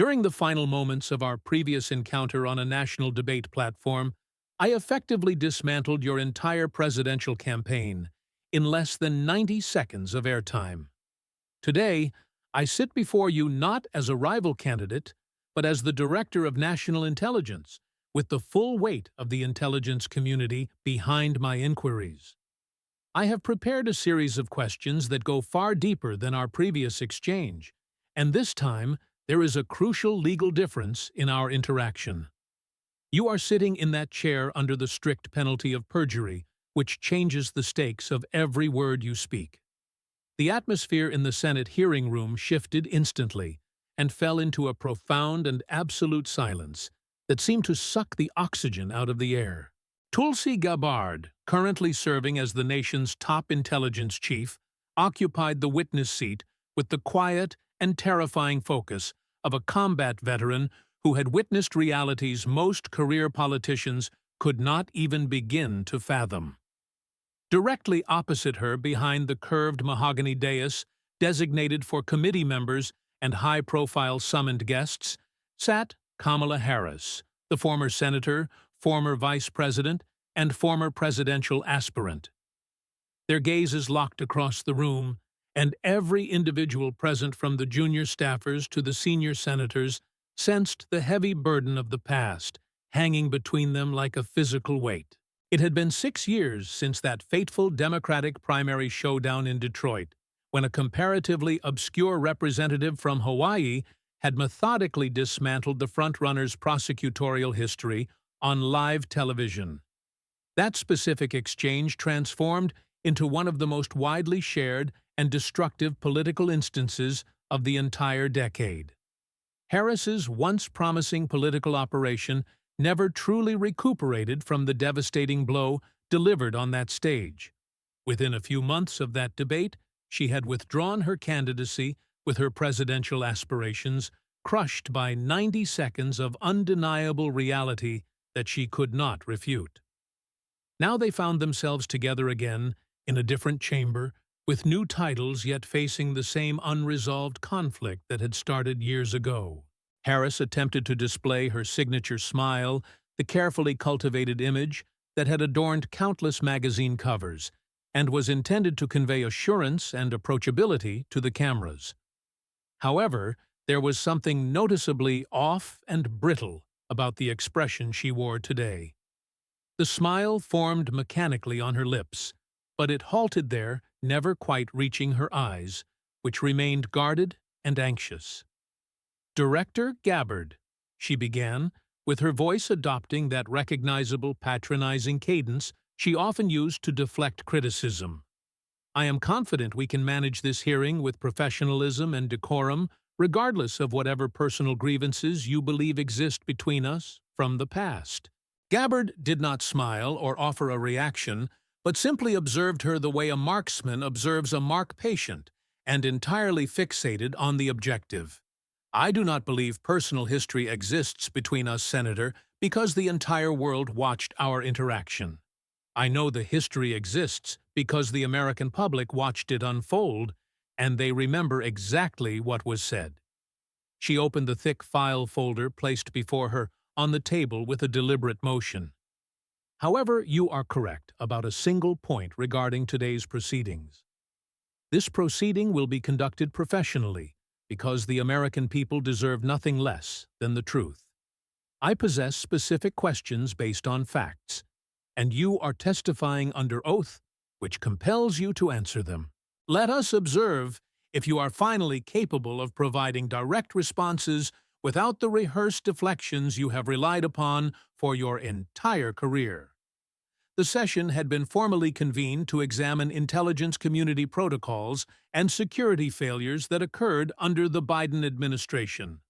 During the final moments of our previous encounter on a national debate platform, I effectively dismantled your entire presidential campaign in less than 90 seconds of airtime. Today, I sit before you not as a rival candidate, but as the Director of National Intelligence, with the full weight of the intelligence community behind my inquiries. I have prepared a series of questions that go far deeper than our previous exchange, and this time there is a crucial legal difference in our interaction. You are sitting in that chair under the strict penalty of perjury, which changes the stakes of every word you speak. The atmosphere in the Senate hearing room shifted instantly and fell into a profound and absolute silence that seemed to suck the oxygen out of the air. Tulsi Gabbard, currently serving as the nation's top intelligence chief, occupied the witness seat with the quiet and terrifying focus of a combat veteran who had witnessed realities most career politicians could not even begin to fathom. Directly opposite her, behind the curved mahogany dais designated for committee members and high-profile summoned guests, sat Kamala Harris, the former senator, former vice president, and former presidential aspirant. Their gazes locked across the room, and every individual present, from the junior staffers to the senior senators, sensed the heavy burden of the past hanging between them like a physical weight. It had been 6 years since that fateful Democratic primary showdown in Detroit, when a comparatively obscure representative from Hawaii had methodically dismantled the frontrunner's prosecutorial history on live television. That specific exchange transformed into one of the most widely shared and destructive political instances of the entire decade. Harris's once promising political operation never truly recuperated from the devastating blow delivered on that stage. Within a few months of that debate, she had withdrawn her candidacy with her presidential aspirations, crushed by 90 seconds of undeniable reality that she could not refute. Now they found themselves together again, in a different chamber, with new titles yet facing the same unresolved conflict that had started years ago. Harris attempted to display her signature smile, the carefully cultivated image that had adorned countless magazine covers, and was intended to convey assurance and approachability to the cameras. However, there was something noticeably off and brittle about the expression she wore today. The smile formed mechanically on her lips, but it halted there, never quite reaching her eyes, which remained guarded and anxious. "Director Gabbard," she began, with her voice adopting that recognizable patronizing cadence she often used to deflect criticism. "I am confident we can manage this hearing with professionalism and decorum, regardless of whatever personal grievances you believe exist between us from the past." Gabbard did not smile or offer a reaction, but simply observed her the way a marksman observes a mark patient, and entirely fixated on the objective. "I do not believe personal history exists between us, Senator, because the entire world watched our interaction. I know the history exists because the American public watched it unfold, and they remember exactly what was said." She opened the thick file folder placed before her on the table with a deliberate motion. "However, you are correct about a single point regarding today's proceedings. This proceeding will be conducted professionally, because the American people deserve nothing less than the truth. I possess specific questions based on facts, and you are testifying under oath, which compels you to answer them. Let us observe if you are finally capable of providing direct responses without the rehearsed deflections you have relied upon for your entire career." The session had been formally convened to examine intelligence community protocols and security failures that occurred under the Biden administration.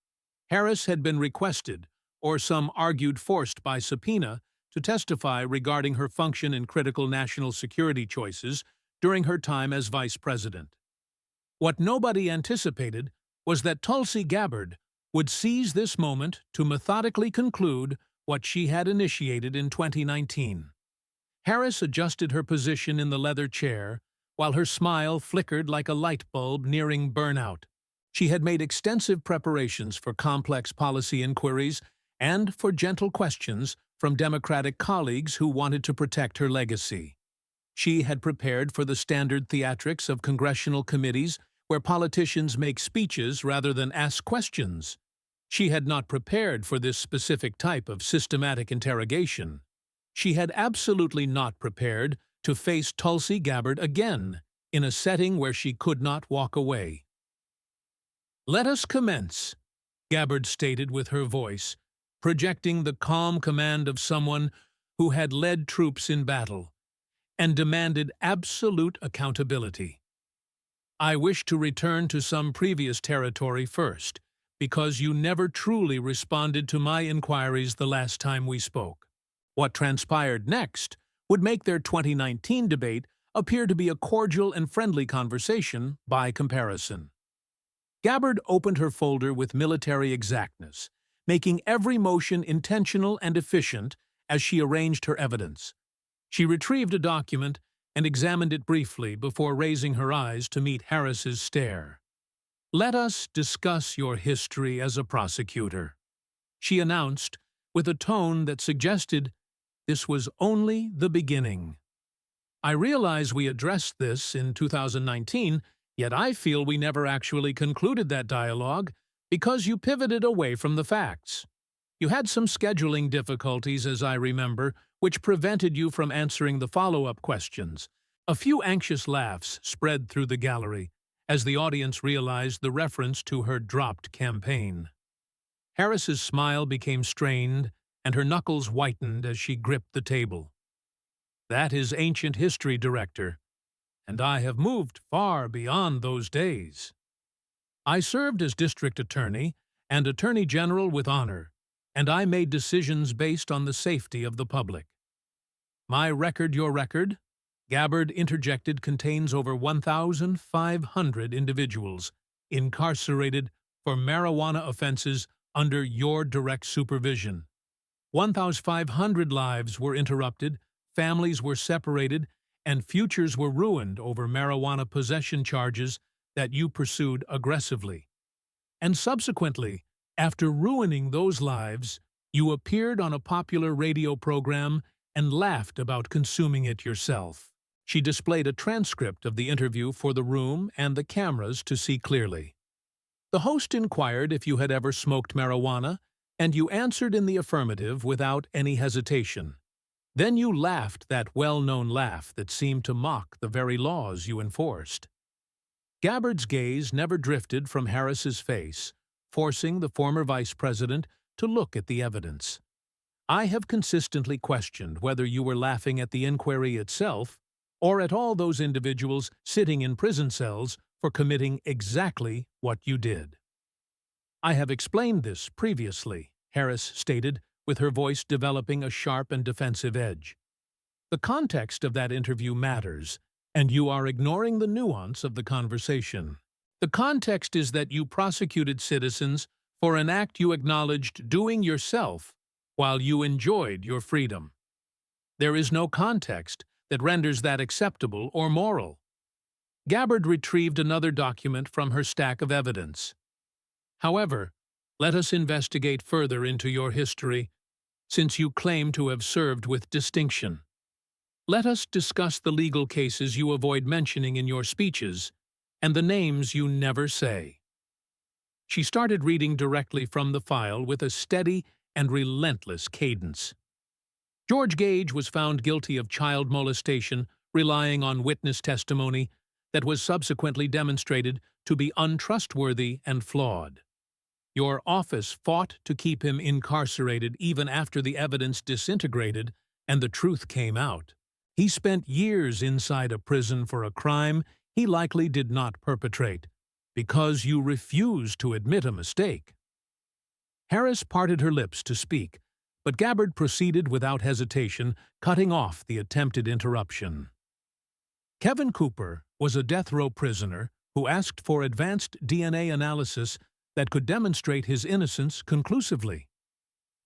Harris had been requested, or some argued forced by subpoena, to testify regarding her function in critical national security choices during her time as vice president. What nobody anticipated was that Tulsi Gabbard would seize this moment to methodically conclude what she had initiated in 2019. Harris adjusted her position in the leather chair, while her smile flickered like a light bulb nearing burnout. She had made extensive preparations for complex policy inquiries and for gentle questions from Democratic colleagues who wanted to protect her legacy. She had prepared for the standard theatrics of congressional committees where politicians make speeches rather than ask questions. She had not prepared for this specific type of systematic interrogation. She had absolutely not prepared to face Tulsi Gabbard again in a setting where she could not walk away. "Let us commence," Gabbard stated with her voice, projecting the calm command of someone who had led troops in battle and demanded absolute accountability. "I wish to return to some previous territory first, because you never truly responded to my inquiries the last time we spoke. What transpired next would make their 2019 debate appear to be a cordial and friendly conversation by comparison." Gabbard opened her folder with military exactness, making every motion intentional and efficient as she arranged her evidence. She retrieved a document and examined it briefly before raising her eyes to meet Harris's stare. "Let us discuss your history as a prosecutor," she announced with a tone that suggested this was only the beginning. "I realize we addressed this in 2019, yet I feel we never actually concluded that dialogue because you pivoted away from the facts. You had some scheduling difficulties, as I remember, which prevented you from answering the follow-up questions." A few anxious laughs spread through the gallery as the audience realized the reference to her dropped campaign. Harris's smile became strained, and her knuckles whitened as she gripped the table. "That is ancient history, Director, and I have moved far beyond those days. I served as district attorney and attorney general with honor, and I made decisions based on the safety of the public. My record, your record," Gabbard interjected, "contains over 1,500 individuals incarcerated for marijuana offenses under your direct supervision. 1,500 lives were interrupted, families were separated, and futures were ruined over marijuana possession charges that you pursued aggressively. And subsequently, after ruining those lives, you appeared on a popular radio program and laughed about consuming it yourself." She displayed a transcript of the interview for the room and the cameras to see clearly. The host inquired if you had ever smoked marijuana, and you answered in the affirmative without any hesitation. Then you laughed that well-known laugh that seemed to mock the very laws you enforced. Gabbard's gaze never drifted from Harris's face, forcing the former vice president to look at the evidence. "I have consistently questioned whether you were laughing at the inquiry itself or at all those individuals sitting in prison cells for committing exactly what you did." "I have explained this previously," Harris stated, with her voice developing a sharp and defensive edge. "The context of that interview matters, and you are ignoring the nuance of the conversation. The context is that you prosecuted citizens for an act you acknowledged doing yourself while you enjoyed your freedom. There is no context that renders that acceptable or moral." Gabbard retrieved another document from her stack of evidence. "However, let us investigate further into your history, since you claim to have served with distinction. Let us discuss the legal cases you avoid mentioning in your speeches and the names you never say." She started reading directly from the file with a steady and relentless cadence. George Gage was found guilty of child molestation, relying on witness testimony that was subsequently demonstrated to be untrustworthy and flawed. Your office fought to keep him incarcerated even after the evidence disintegrated and the truth came out. He spent years inside a prison for a crime he likely did not perpetrate, because you refused to admit a mistake. Harris parted her lips to speak, but Gabbard proceeded without hesitation, cutting off the attempted interruption. "Kevin Cooper was a death row prisoner who asked for advanced DNA analysis that could demonstrate his innocence conclusively.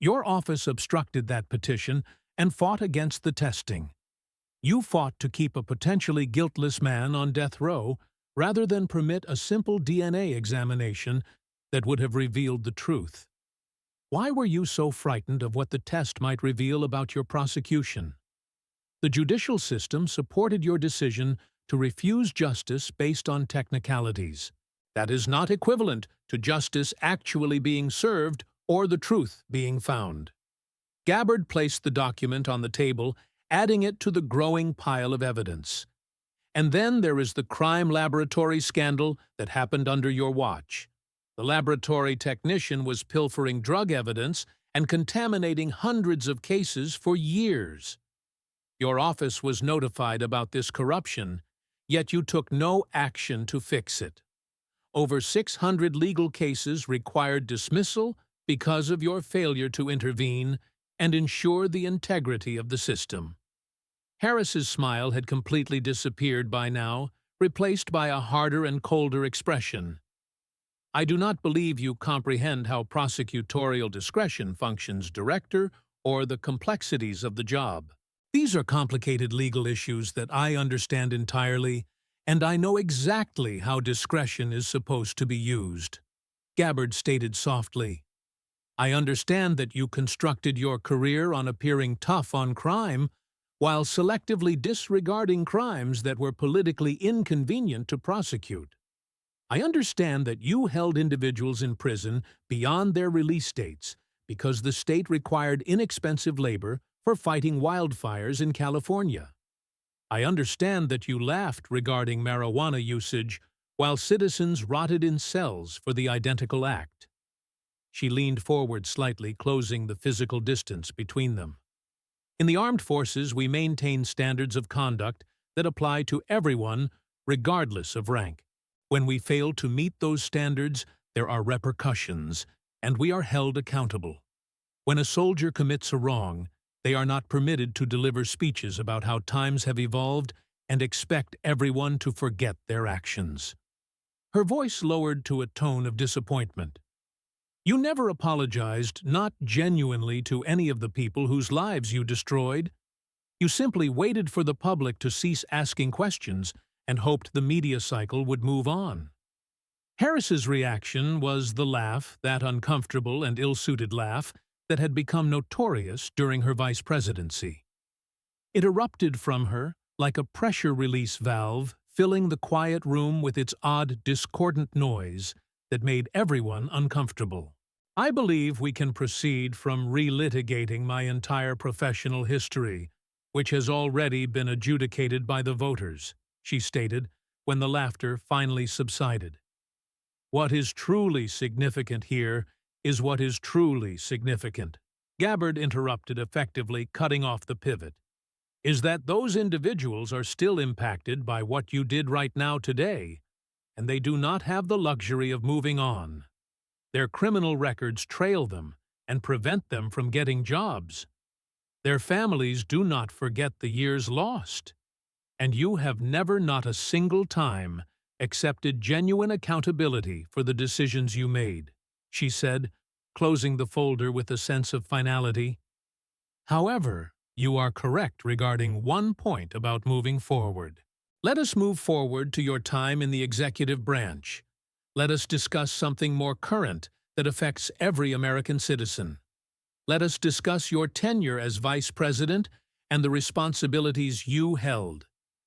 Your office obstructed that petition and fought against the testing. You fought to keep a potentially guiltless man on death row rather than permit a simple DNA examination that would have revealed the truth. Why were you so frightened of what the test might reveal about your prosecution? The judicial system supported your decision to refuse justice based on technicalities. That is not equivalent to justice actually being served or the truth being found. Gabbard placed the document on the table, adding it to the growing pile of evidence. And then there is the crime laboratory scandal that happened under your watch. The laboratory technician was pilfering drug evidence and contaminating hundreds of cases for years. Your office was notified about this corruption, yet you took no action to fix it. Over 600 legal cases required dismissal because of your failure to intervene and ensure the integrity of the system. Harris's smile had completely disappeared by now, replaced by a harder and colder expression. I do not believe you comprehend how prosecutorial discretion functions, Director, or the complexities of the job. These are complicated legal issues that I understand entirely, and I know exactly how discretion is supposed to be used. Gabbard stated softly, I understand that you constructed your career on appearing tough on crime, while selectively disregarding crimes that were politically inconvenient to prosecute. I understand that you held individuals in prison beyond their release dates because the state required inexpensive labor for fighting wildfires in California. I understand that you laughed regarding marijuana usage while citizens rotted in cells for the identical act. She leaned forward slightly, closing the physical distance between them. In the armed forces, we maintain standards of conduct that apply to everyone, regardless of rank. When we fail to meet those standards, there are repercussions, and we are held accountable. When a soldier commits a wrong, they are not permitted to deliver speeches about how times have evolved and expect everyone to forget their actions. Her voice lowered to a tone of disappointment. You never apologized, not genuinely, to any of the people whose lives you destroyed. You simply waited for the public to cease asking questions and hoped the media cycle would move on. Harris's reaction was the laugh, that uncomfortable and ill-suited laugh that had become notorious during her vice presidency. It erupted from her like a pressure release valve, filling the quiet room with its odd, discordant noise that made everyone uncomfortable. I believe we can proceed from relitigating my entire professional history, which has already been adjudicated by the voters, she stated when the laughter finally subsided. What is truly significant here is what is truly significant. Gabbard interrupted, effectively cutting off the pivot. Is that those individuals are still impacted by what you did right now today, and they do not have the luxury of moving on. Their criminal records trail them and prevent them from getting jobs. Their families do not forget the years lost. And you have never, not a single time, accepted genuine accountability for the decisions you made, she said, closing the folder with a sense of finality. However, you are correct regarding one point about moving forward. Let us move forward to your time in the executive branch. Let us discuss something more current that affects every American citizen. Let us discuss your tenure as vice president and the responsibilities you held.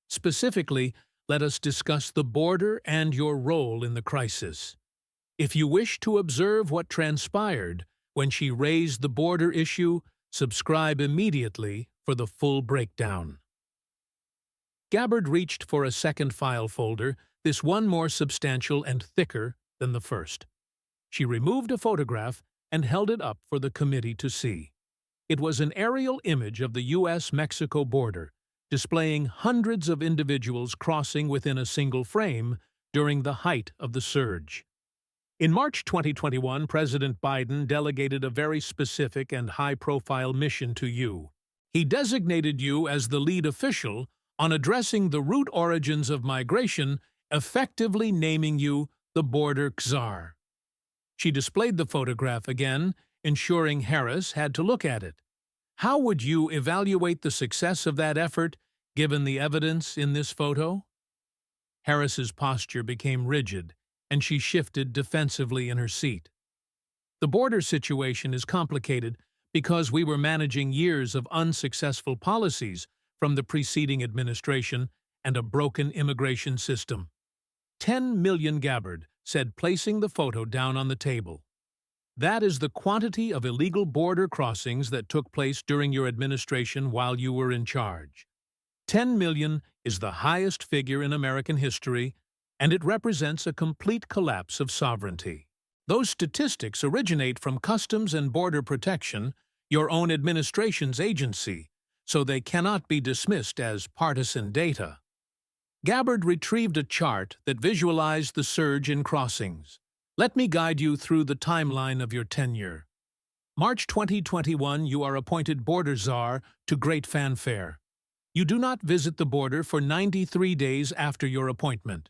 Specifically, let us discuss the border and your role in the crisis. If you wish to observe what transpired when she raised the border issue, subscribe immediately for the full breakdown. Gabbard reached for a second file folder, this one more substantial and thicker than the first. She removed a photograph and held it up for the committee to see. It was an aerial image of the U.S.-Mexico border, displaying hundreds of individuals crossing within a single frame during the height of the surge. In March 2021, President Biden delegated a very specific and high-profile mission to you. He designated you as the lead official on addressing the root origins of migration, effectively naming you the border czar. She displayed the photograph again, ensuring Harris had to look at it. How would you evaluate the success of that effort, given the evidence in this photo? Harris's posture became rigid, and she shifted defensively in her seat. The border situation is complicated because we were managing years of unsuccessful policies from the preceding administration and a broken immigration system. 10 million Gabbard said, placing the photo down on the table. That is the quantity of illegal border crossings that took place during your administration while you were in charge. 10 million is the highest figure in American history, and it represents a complete collapse of sovereignty. Those statistics originate from Customs and Border Protection, your own administration's agency, so they cannot be dismissed as partisan data. Gabbard retrieved a chart that visualized the surge in crossings. Let me guide you through the timeline of your tenure. March 2021, you are appointed Border Czar to great fanfare. You do not visit the border for 93 days after your appointment.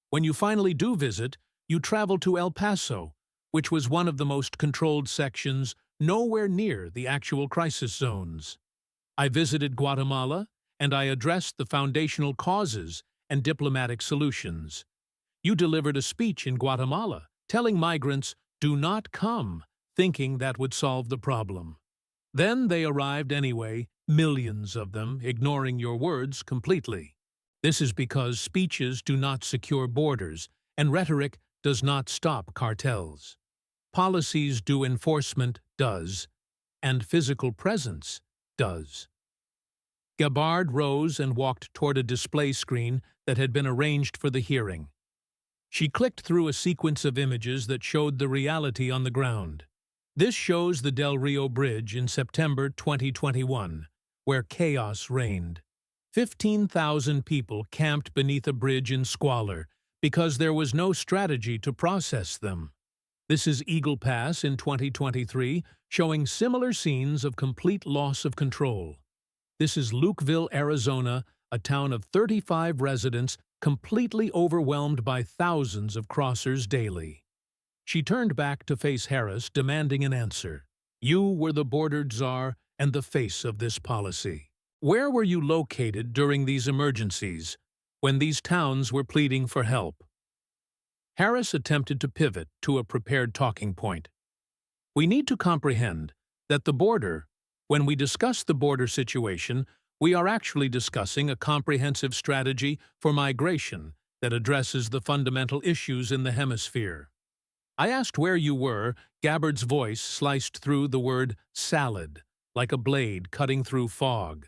When you finally do visit, you travel to El Paso, which was one of the most controlled sections, nowhere near the actual crisis zones. I visited Guatemala, and I addressed the foundational causes and diplomatic solutions. You delivered a speech in Guatemala, telling migrants, "Do not come," thinking that would solve the problem. Then they arrived anyway, millions of them, ignoring your words completely. This is because speeches do not secure borders, and rhetoric does not stop cartels. Policies do, enforcement does, and physical presence does. Gabbard rose and walked toward a display screen that had been arranged for the hearing. She clicked through a sequence of images that showed the reality on the ground. This shows the Del Rio Bridge in September 2021, where chaos reigned. 15,000 people camped beneath a bridge in squalor because there was no strategy to process them. This is Eagle Pass in 2023, showing similar scenes of complete loss of control. This is Lukeville, Arizona, a town of 35 residents completely overwhelmed by thousands of crossers daily. She turned back to face Harris, demanding an answer. You were the border czar and the face of this policy. Where were you located during these emergencies, when these towns were pleading for help? Harris attempted to pivot to a prepared talking point. We need to comprehend that the border, when we discuss the border situation, we are actually discussing a comprehensive strategy for migration that addresses the fundamental issues in the hemisphere. I asked where you were. Gabbard's voice sliced through the word salad, like a blade cutting through fog.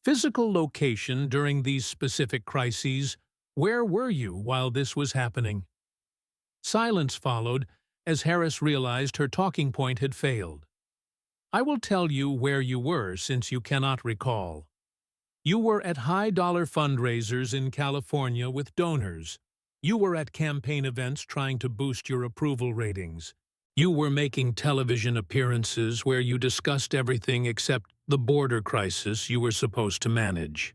Physical location during these specific crises, where were you while this was happening? Silence followed as Harris realized her talking point had failed. I will tell you where you were since you cannot recall. You were at high-dollar fundraisers in California with donors. You were at campaign events trying to boost your approval ratings. You were making television appearances where you discussed everything except the border crisis you were supposed to manage.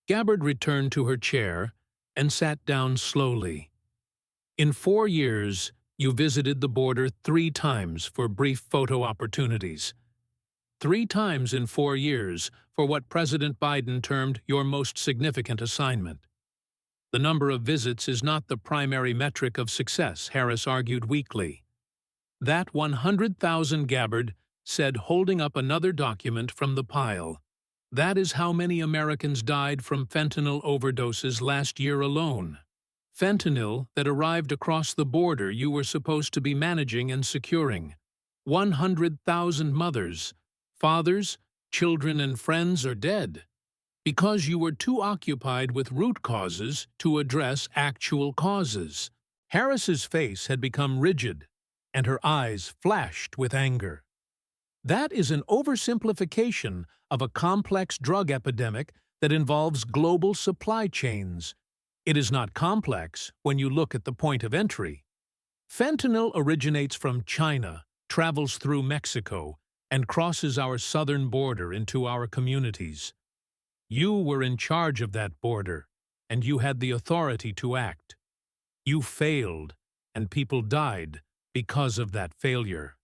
Gabbard returned to her chair and sat down slowly. In 4 years, you visited the border 3 times for brief photo opportunities. 3 times in 4 years for what President Biden termed your most significant assignment. The number of visits is not the primary metric of success, Harris argued weakly. That 100,000 Gabbard said, holding up another document from the pile. That is how many Americans died from fentanyl overdoses last year alone. Fentanyl that arrived across the border you were supposed to be managing and securing. 100,000 mothers, fathers, children, and friends are dead because you were too occupied with root causes to address actual causes. Harris's face had become rigid, and her eyes flashed with anger. That is an oversimplification of a complex drug epidemic that involves global supply chains. It is not complex when you look at the point of entry. Fentanyl originates from China, travels through Mexico, and crosses our southern border into our communities. You were in charge of that border, and you had the authority to act. You failed, and people died because of that failure.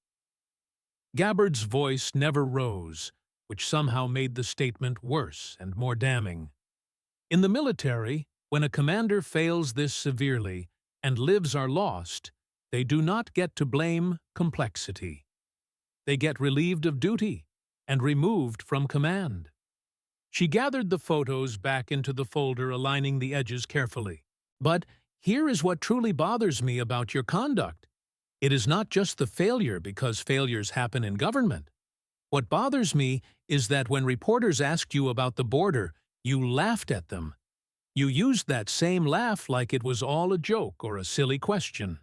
Gabbard's voice never rose, which somehow made the statement worse and more damning. In the military, When a commander fails this severely and lives are lost, they do not get to blame complexity. They get relieved of duty and removed from command. She gathered the photos back into the folder, aligning the edges carefully. But here is what truly bothers me about your conduct. It is not just the failure, because failures happen in government. What bothers me is that when reporters asked you about the border, you laughed at them. You used that same laugh like it was all a joke or a silly question.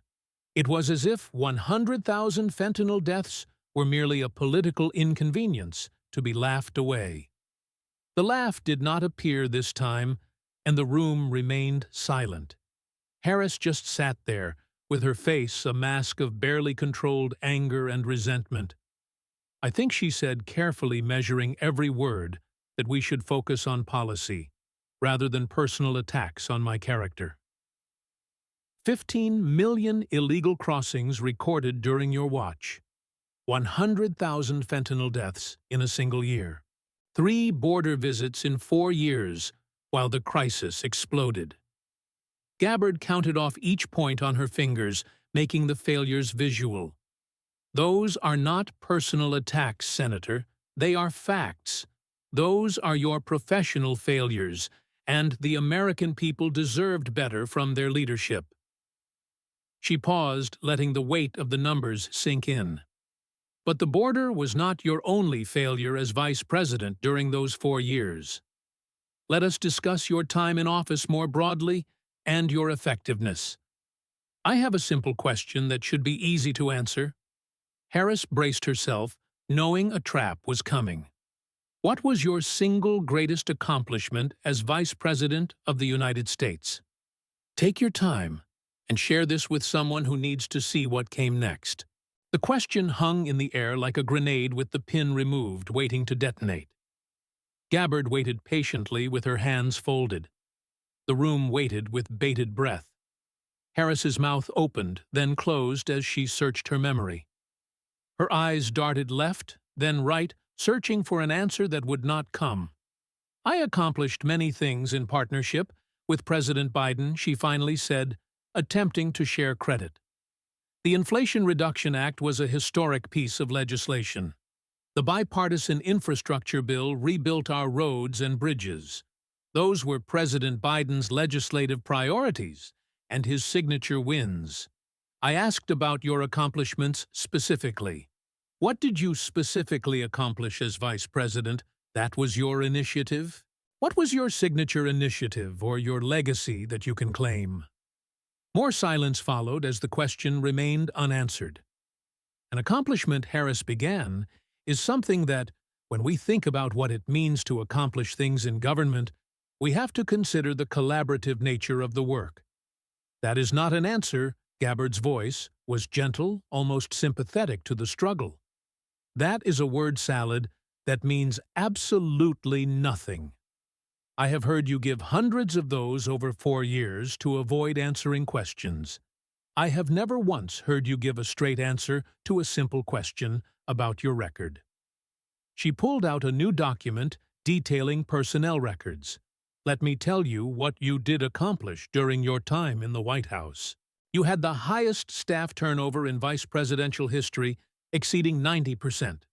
It was as if 100,000 fentanyl deaths were merely a political inconvenience to be laughed away. The laugh did not appear this time, and the room remained silent. Harris just sat there, with her face a mask of barely controlled anger and resentment. I think she said, carefully measuring every word, that we should focus on policy, rather than personal attacks on my character. 15 million illegal crossings recorded during your watch. 100,000 fentanyl deaths in a single year. 3 border visits in 4 years, while the crisis exploded. Gabbard counted off each point on her fingers, making the failures visual. Those are not personal attacks, Senator. They are facts. Those are your professional failures, and the American people deserved better from their leadership. She paused, letting the weight of the numbers sink in. But the border was not your only failure as vice president during those 4 years. Let us discuss your time in office more broadly and your effectiveness. I have a simple question that should be easy to answer. Harris braced herself, knowing a trap was coming. What was your single greatest accomplishment as Vice President of the United States? Take your time and share this with someone who needs to see what came next. The question hung in the air like a grenade with the pin removed, waiting to detonate. Gabbard waited patiently with her hands folded. The room waited with bated breath. Harris's mouth opened, then closed as she searched her memory. Her eyes darted left, then right, searching for an answer that would not come. I accomplished many things in partnership with President Biden, she finally said, attempting to share credit. The Inflation Reduction Act was a historic piece of legislation. The bipartisan infrastructure bill rebuilt our roads and bridges. Those were President Biden's legislative priorities and his signature wins. I asked about your accomplishments specifically. What did you specifically accomplish as vice president? That was your initiative? What was your signature initiative or your legacy that you can claim? More silence followed as the question remained unanswered. An accomplishment, Harris began, is something that, when we think about what it means to accomplish things in government, we have to consider the collaborative nature of the work. That is not an answer. Gabbard's voice was gentle, almost sympathetic to the struggle. That is a word salad that means absolutely nothing. I have heard you give hundreds of those over 4 years to avoid answering questions. I have never once heard you give a straight answer to a simple question about your record. She pulled out a new document detailing personnel records. Let me tell you what you did accomplish during your time in the White House. You had the highest staff turnover in vice presidential history, exceeding 90%.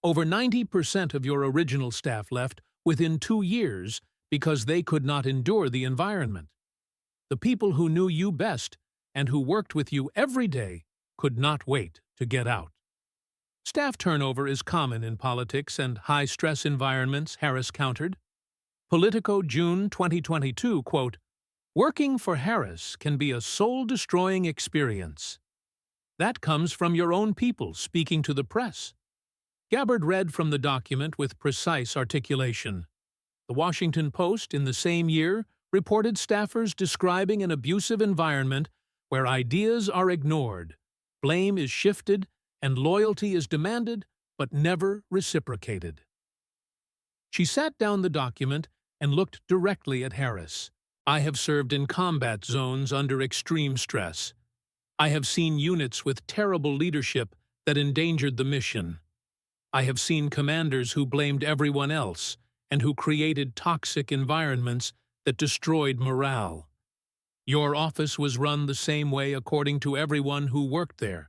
Over 90% of your original staff left within 2 years because they could not endure the environment. The people who knew you best and who worked with you every day could not wait to get out. Staff turnover is common in politics and high-stress environments, Harris countered. Politico, June 2022, quote, "Working for Harris can be a soul-destroying experience." That comes from your own people speaking to the press. Gabbard read from the document with precise articulation. The Washington Post, in the same year, reported staffers describing an abusive environment where ideas are ignored, blame is shifted, and loyalty is demanded but never reciprocated. She sat down the document and looked directly at Harris. I have served in combat zones under extreme stress. I have seen units with terrible leadership that endangered the mission. I have seen commanders who blamed everyone else and who created toxic environments that destroyed morale. Your office was run the same way according to everyone who worked there.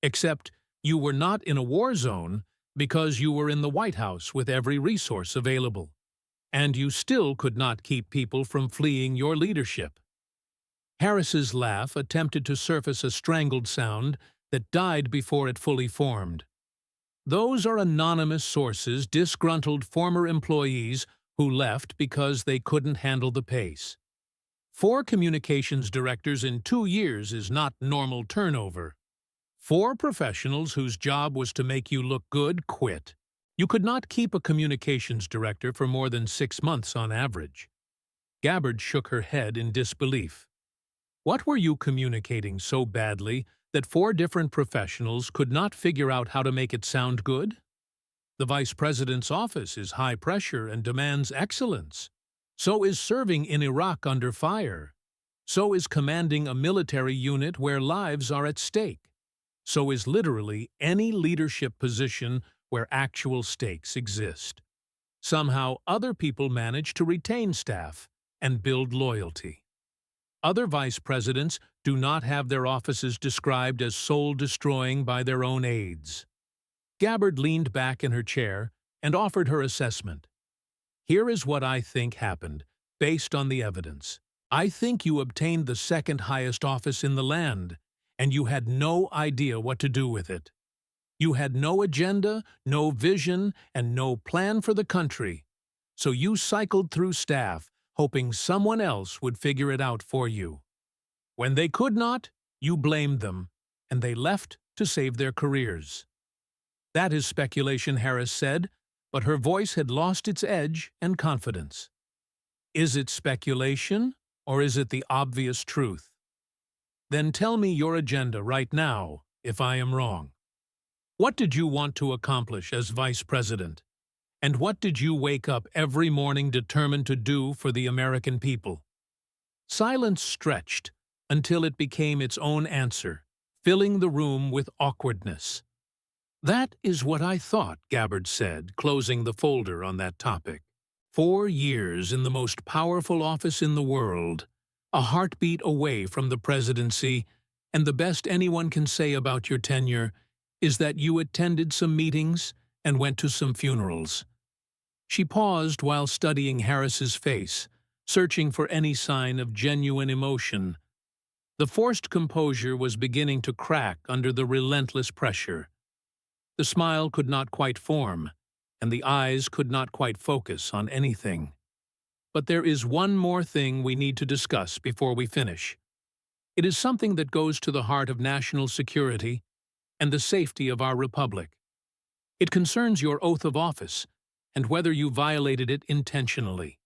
Except you were not in a war zone because you were in the White House with every resource available. And you still could not keep people from fleeing your leadership. Harris's laugh attempted to surface a strangled sound that died before it fully formed. Those are anonymous sources, disgruntled former employees who left because they couldn't handle the pace. 4 communications directors in 2 years is not normal turnover. 4 professionals whose job was to make you look good quit. You could not keep a communications director for more than 6 months on average. Gabbard shook her head in disbelief. What were you communicating so badly that 4 different professionals could not figure out how to make it sound good? The Vice President's office is high pressure and demands excellence. So is serving in Iraq under fire. So is commanding a military unit where lives are at stake. So is literally any leadership position where actual stakes exist. Somehow other people manage to retain staff and build loyalty. Other vice presidents do not have their offices described as soul-destroying by their own aides. Gabbard leaned back in her chair and offered her assessment. Here is what I think happened, based on the evidence. I think you obtained the second highest office in the land, and you had no idea what to do with it. You had no agenda, no vision, and no plan for the country. So you cycled through staff, hoping someone else would figure it out for you. When they could not, you blamed them, and they left to save their careers. That is speculation, Harris said, but her voice had lost its edge and confidence. Is it speculation, or is it the obvious truth? Then tell me your agenda right now, if I am wrong. What did you want to accomplish as vice president? And what did you wake up every morning determined to do for the American people? Silence stretched until it became its own answer, filling the room with awkwardness. That is what I thought, Gabbard said, closing the folder on that topic. 4 years in the most powerful office in the world, a heartbeat away from the presidency, and the best anyone can say about your tenure is that you attended some meetings and went to some funerals. She paused while studying Harris's face, searching for any sign of genuine emotion. The forced composure was beginning to crack under the relentless pressure. The smile could not quite form, and the eyes could not quite focus on anything. But there is one more thing we need to discuss before we finish. It is something that goes to the heart of national security and the safety of our republic. It concerns your oath of office and whether you violated it intentionally.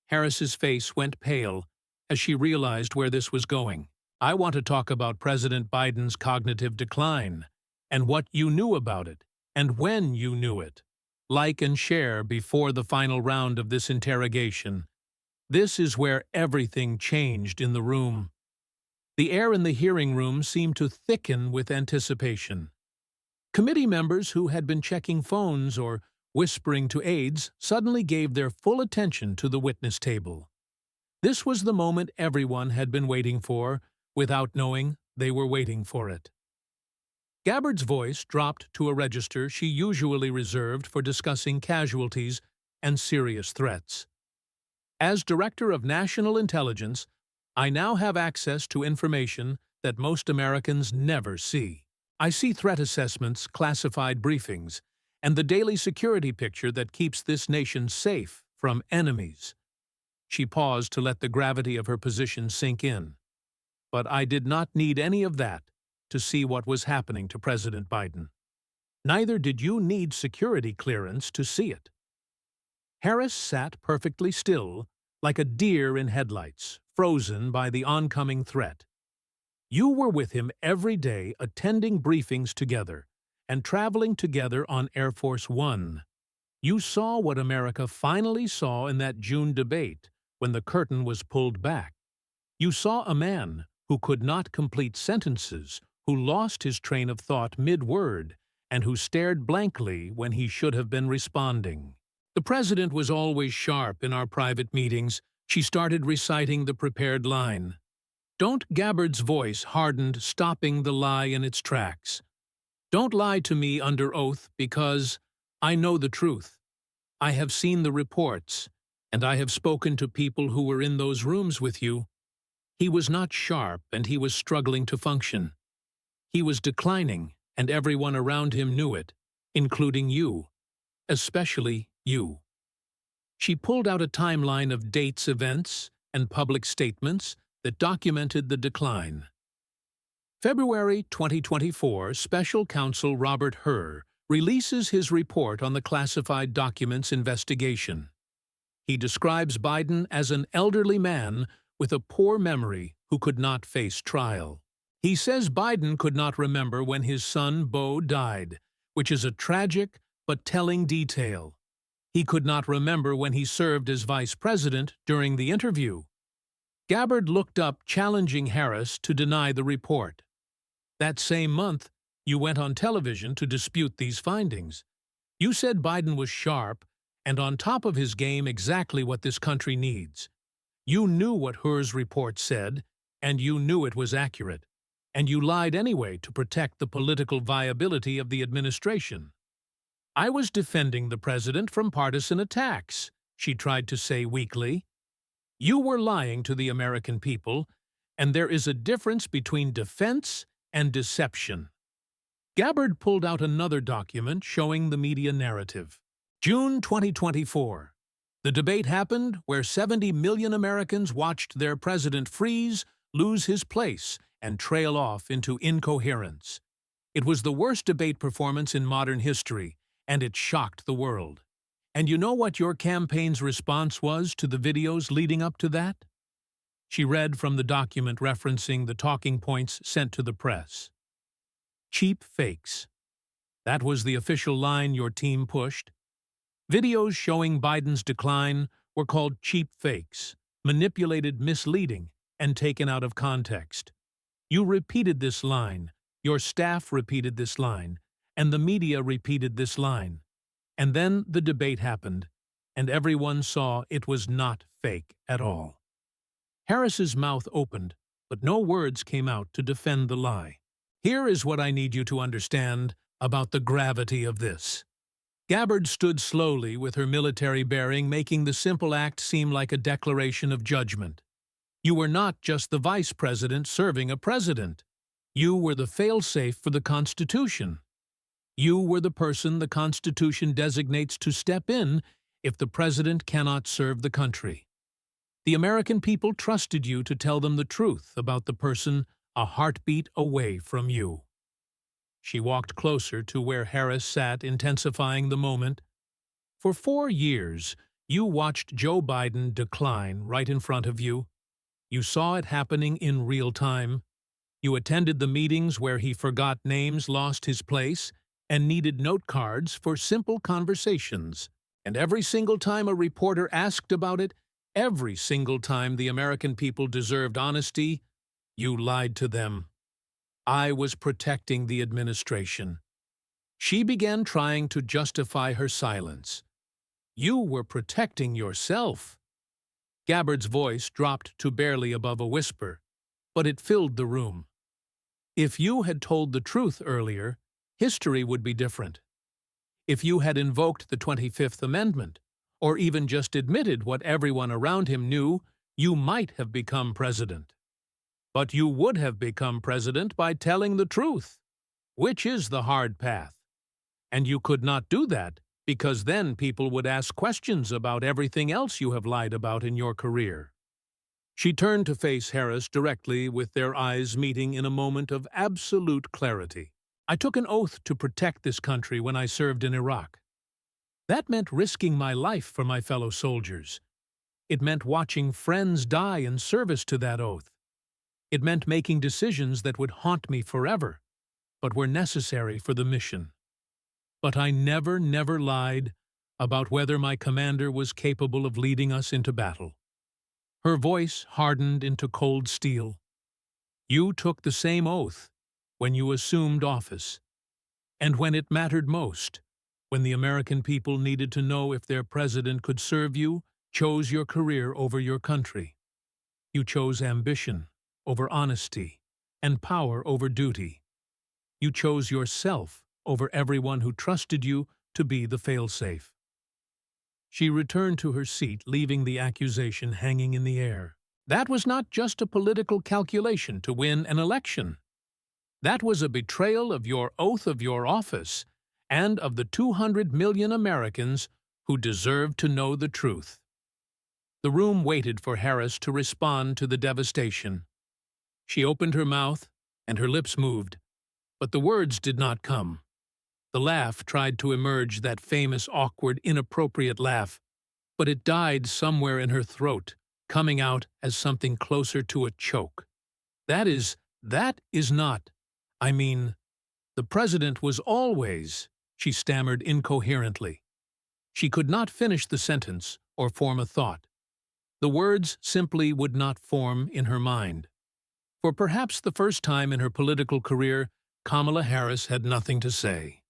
Harris's face went pale as she realized where this was going. I want to talk about President Biden's cognitive decline and what you knew about it and when you knew it. Like and share before the final round of this interrogation. This is where everything changed in the room. The air in the hearing room seemed to thicken with anticipation. Committee members who had been checking phones or whispering to aides suddenly gave their full attention to the witness table. This was the moment everyone had been waiting for, without knowing they were waiting for it. Gabbard's voice dropped to a register she usually reserved for discussing casualties and serious threats. As Director of National Intelligence, I now have access to information that most Americans never see. I see threat assessments, classified briefings, and the daily security picture that keeps this nation safe from enemies. She paused to let the gravity of her position sink in. But I did not need any of that to see what was happening to President Biden. Neither did you need security clearance to see it. Harris sat perfectly still, like a deer in headlights, frozen by the oncoming threat. You were with him every day, attending briefings together and traveling together on Air Force One. You saw what America finally saw in that June debate when the curtain was pulled back. You saw a man who could not complete sentences, who lost his train of thought mid-word, and who stared blankly when he should have been responding. The president was always sharp in our private meetings, She started reciting the prepared line. Don't Gabbard's voice hardened, stopping the lie in its tracks. Don't lie to me under oath, because I know the truth. I have seen the reports, and I have spoken to people who were in those rooms with you. He was not sharp, and he was struggling to function. He was declining, and everyone around him knew it, including you, especially you. She pulled out a timeline of dates, events, and public statements that documented the decline. February 2024, Special Counsel Robert Hur releases his report on the classified documents investigation. He describes Biden as an elderly man with a poor memory who could not face trial. He says Biden could not remember when his son, Beau, died, which is a tragic but telling detail. He could not remember when he served as vice president during the interview. Gabbard looked up, challenging Harris to deny the report. That same month, you went on television to dispute these findings. You said Biden was sharp and on top of his game, exactly what this country needs. You knew what Hur's report said, and you knew it was accurate. And you lied anyway to protect the political viability of the administration. I was defending the president from partisan attacks, she tried to say weakly. You were lying to the American people, and there is a difference between defense and deception. Gabbard pulled out another document showing the media narrative. June 2024. The debate happened where 70 million Americans watched their president freeze, lose his place, and trail off into incoherence. It was the worst debate performance in modern history, and it shocked the world. And you know what your campaign's response was to the videos leading up to that? She read from the document referencing the talking points sent to the press. Cheap fakes. That was the official line your team pushed. Videos showing Biden's decline were called cheap fakes, manipulated, misleading, and taken out of context. You repeated this line, your staff repeated this line, and the media repeated this line. And then the debate happened, and everyone saw it was not fake at all. Harris's mouth opened, but no words came out to defend the lie. Here is what I need you to understand about the gravity of this. Gabbard stood slowly with her military bearing, making the simple act seem like a declaration of judgment. You were not just the vice president serving a president. You were the fail-safe for the Constitution. You were the person the Constitution designates to step in if the president cannot serve the country. The American people trusted you to tell them the truth about the person a heartbeat away from you. She walked closer to where Harris sat, intensifying the moment. For 4 years, you watched Joe Biden decline right in front of you. You saw it happening in real time. You attended the meetings where he forgot names, lost his place, and needed note cards for simple conversations. And every single time a reporter asked about it, every single time the American people deserved honesty, you lied to them. I was protecting the administration. She began trying to justify her silence. You were protecting yourself. Gabbard's voice dropped to barely above a whisper, but it filled the room. If you had told the truth earlier, history would be different. If you had invoked the 25th Amendment, or even just admitted what everyone around him knew, you might have become president. But you would have become president by telling the truth, which is the hard path. And you could not do that because then people would ask questions about everything else you have lied about in your career. She turned to face Harris directly, with their eyes meeting in a moment of absolute clarity. I took an oath to protect this country when I served in Iraq. That meant risking my life for my fellow soldiers. It meant watching friends die in service to that oath. It meant making decisions that would haunt me forever, but were necessary for the mission. But I never lied about whether my commander was capable of leading us into battle. Her voice hardened into cold steel. You took the same oath when you assumed office, and when it mattered most, when the American people needed to know if their president could serve you chose your career over your country. You chose ambition over honesty and power over duty. You chose yourself over everyone who trusted you to be the failsafe. She returned to her seat, leaving the accusation hanging in the air. That was not just a political calculation to win an election. That was a betrayal of your oath of your office and of the 200 million Americans who deserved to know the truth. The room waited for Harris to respond to the devastation. She opened her mouth, and her lips moved, but the words did not come. The laugh tried to emerge, that famous, awkward, inappropriate laugh, but it died somewhere in her throat, coming out as something closer to a choke. That is not, I mean, the president was always, she stammered incoherently. She could not finish the sentence or form a thought. The words simply would not form in her mind. For perhaps the first time in her political career, Kamala Harris had nothing to say.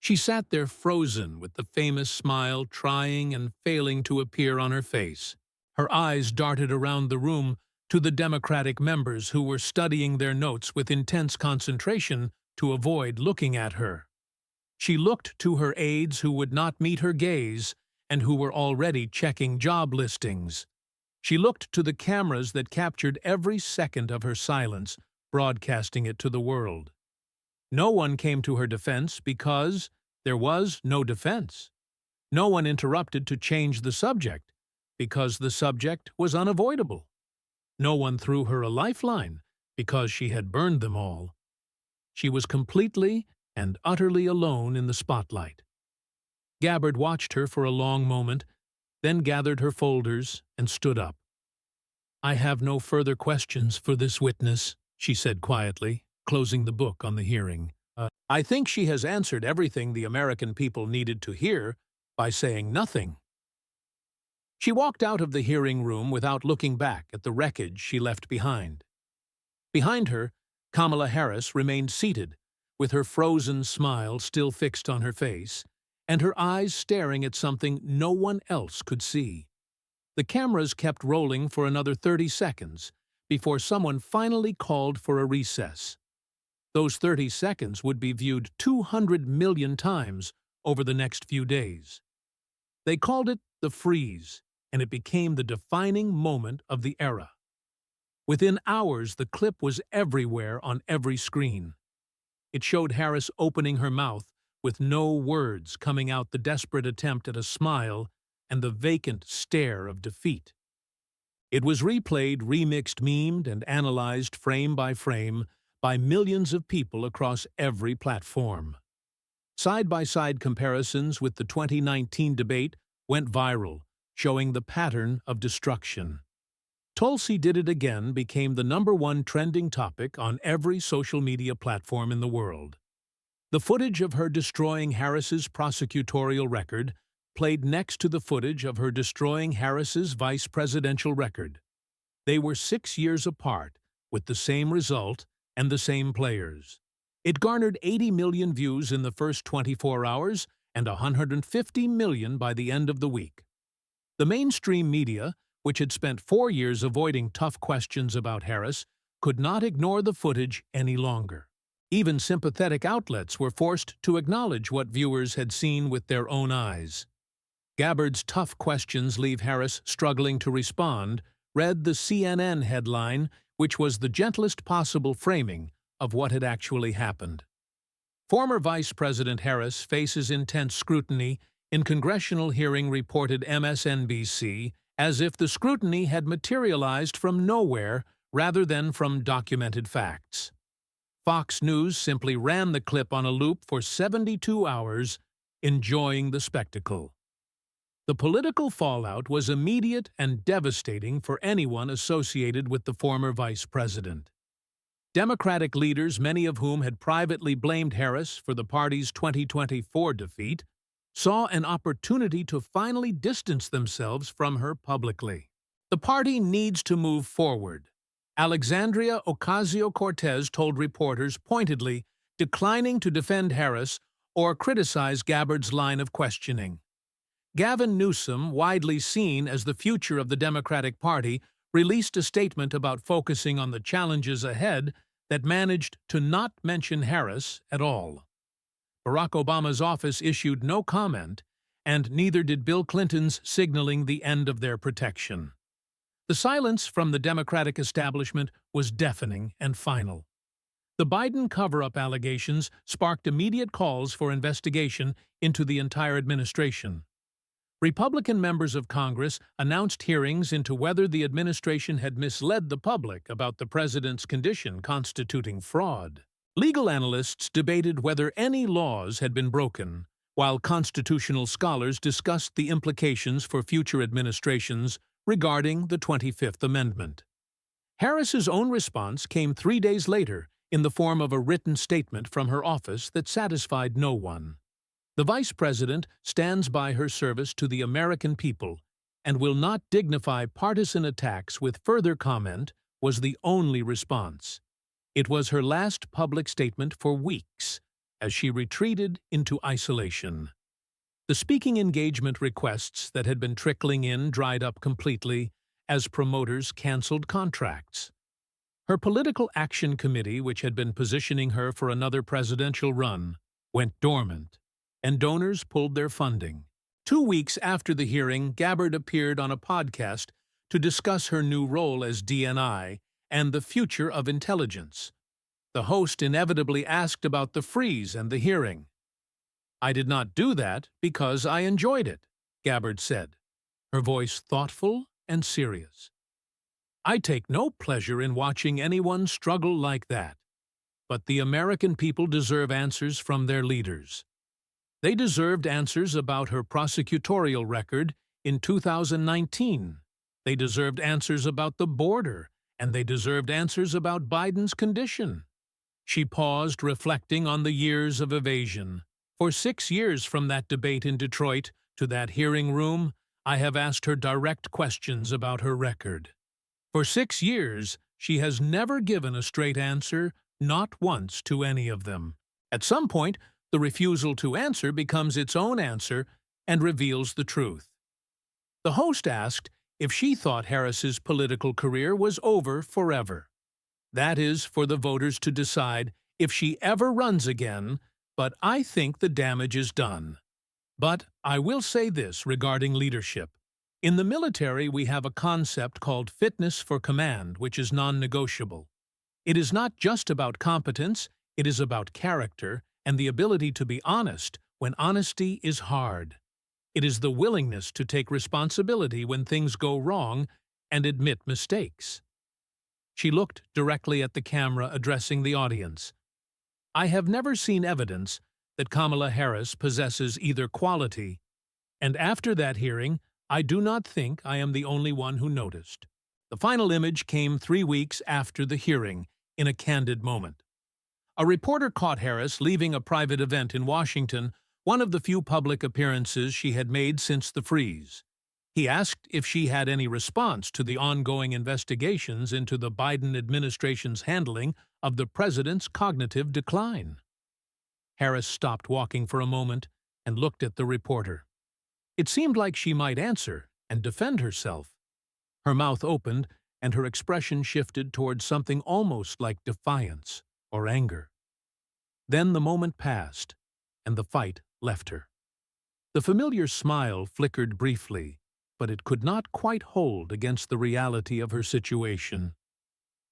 She sat there frozen, with the famous smile trying and failing to appear on her face. Her eyes darted around the room to the Democratic members who were studying their notes with intense concentration to avoid looking at her. She looked to her aides who would not meet her gaze and who were already checking job listings. She looked to the cameras that captured every second of her silence, broadcasting it to the world. No one came to her defense because there was no defense. No one interrupted to change the subject because the subject was unavoidable. No one threw her a lifeline because she had burned them all. She was completely and utterly alone in the spotlight. Gabbard watched her for a long moment, then gathered her folders and stood up. "I have no further questions for this witness," she said quietly, closing the book on the hearing. I think she has answered everything the American people needed to hear by saying nothing." She walked out of the hearing room without looking back at the wreckage she left behind. Behind her, Kamala Harris remained seated, with her frozen smile still fixed on her face, and her eyes staring at something no one else could see. The cameras kept rolling for another 30 seconds before someone finally called for a recess. Those 30 seconds would be viewed 200 million times over the next few days. They called it the freeze, and it became the defining moment of the era. Within hours, the clip was everywhere on every screen. It showed Harris opening her mouth with no words, coming out the desperate attempt at a smile and the vacant stare of defeat. It was replayed, remixed, memed, and analyzed frame by frame by millions of people across every platform. Side-by-side comparisons with the 2019 debate went viral, showing the pattern of destruction. Tulsi Did It Again became the #1 trending topic on every social media platform in the world. The footage of her destroying Harris's prosecutorial record played next to the footage of her destroying Harris's vice presidential record. They were 6 years apart, with the same result and the same players. It garnered 80 million views in the first 24 hours and 150 million by the end of the week. The mainstream media, which had spent 4 years avoiding tough questions about Harris, could not ignore the footage any longer. Even sympathetic outlets were forced to acknowledge what viewers had seen with their own eyes. Gabbard's tough questions leave Harris struggling to respond, read the CNN headline, which was the gentlest possible framing of what had actually happened. Former Vice President Harris faces intense scrutiny in congressional hearing, reported MSNBC, as if the scrutiny had materialized from nowhere rather than from documented facts. Fox News simply ran the clip on a loop for 72 hours, enjoying the spectacle. The political fallout was immediate and devastating for anyone associated with the former vice president. Democratic leaders, many of whom had privately blamed Harris for the party's 2024 defeat, saw an opportunity to finally distance themselves from her publicly. The party needs to move forward, Alexandria Ocasio-Cortez told reporters, pointedly declining to defend Harris or criticize Gabbard's line of questioning. Gavin Newsom, widely seen as the future of the Democratic Party, released a statement about focusing on the challenges ahead that managed to not mention Harris at all. Barack Obama's office issued no comment, and neither did Bill Clinton's, signaling the end of their protection. The silence from the Democratic establishment was deafening and final. The Biden cover-up allegations sparked immediate calls for investigation into the entire administration. Republican members of Congress announced hearings into whether the administration had misled the public about the president's condition constituting fraud. Legal analysts debated whether any laws had been broken, while constitutional scholars discussed the implications for future administrations regarding the 25th Amendment. Harris's own response came 3 days later in the form of a written statement from her office that satisfied no one. The Vice President stands by her service to the American people and will not dignify partisan attacks with further comment, was the only response. It was her last public statement for weeks, as she retreated into isolation. The speaking engagement requests that had been trickling in dried up completely as promoters canceled contracts. Her political action committee, which had been positioning her for another presidential run, went dormant, and donors pulled their funding. 2 weeks after the hearing, Gabbard appeared on a podcast to discuss her new role as DNI and the future of intelligence. The host inevitably asked about the freeze and the hearing. "I did not do that because I enjoyed it," Gabbard said, her voice thoughtful and serious. "I take no pleasure in watching anyone struggle like that. But the American people deserve answers from their leaders. They deserved answers about her prosecutorial record in 2019. They deserved answers about the border, and they deserved answers about Biden's condition." She paused, reflecting on the years of evasion. For 6 years from that debate in Detroit to that hearing room, I have asked her direct questions about her record. For 6 years, she has never given a straight answer, not once, to any of them. At some point, the refusal to answer becomes its own answer and reveals the truth. The host asked if she thought Harris's political career was over forever. That is for the voters to decide if she ever runs again, but I think the damage is done. But I will say this regarding leadership. In the military, we have a concept called fitness for command, which is non-negotiable. It is not just about competence, it is about character and the ability to be honest when honesty is hard. It is the willingness to take responsibility when things go wrong and admit mistakes. She looked directly at the camera, addressing the audience. I have never seen evidence that Kamala Harris possesses either quality, and after that hearing, I do not think I am the only one who noticed. The final image came 3 weeks after the hearing, in a candid moment. A reporter caught Harris leaving a private event in Washington, one of the few public appearances she had made since the freeze. He asked if she had any response to the ongoing investigations into the Biden administration's handling of the president's cognitive decline. Harris stopped walking for a moment and looked at the reporter. It seemed like she might answer and defend herself. Her mouth opened, and her expression shifted towards something almost like defiance or anger. Then the moment passed, and the fight left her. The familiar smile flickered briefly, but it could not quite hold against the reality of her situation.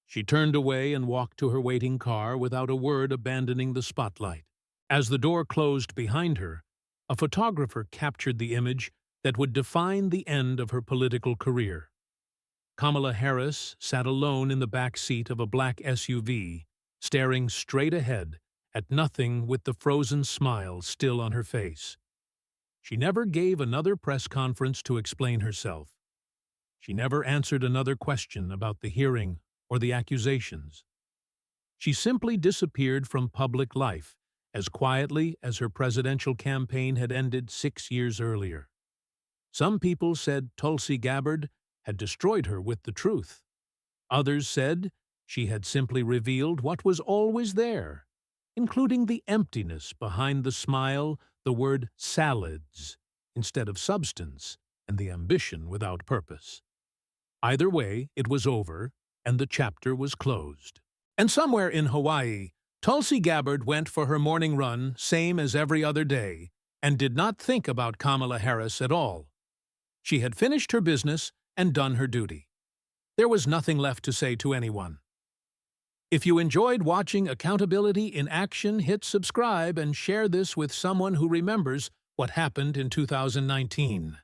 She turned away and walked to her waiting car without a word, abandoning the spotlight. As the door closed behind her, a photographer captured the image that would define the end of her political career. Kamala Harris sat alone in the back seat of a black SUV, staring straight ahead at nothing, with the frozen smile still on her face. She never gave another press conference to explain herself. She never answered another question about the hearing or the accusations. She simply disappeared from public life as quietly as her presidential campaign had ended 6 years earlier. Some people said Tulsi Gabbard had destroyed her with the truth. Others said she had simply revealed what was always there, including the emptiness behind the smile, the word salads, instead of substance, and the ambition without purpose. Either way, it was over, and the chapter was closed. And somewhere in Hawaii, Tulsi Gabbard went for her morning run, same as every other day, and did not think about Kamala Harris at all. She had finished her business and done her duty. There was nothing left to say to anyone. If you enjoyed watching Accountability in Action, hit subscribe and share this with someone who remembers what happened in 2019.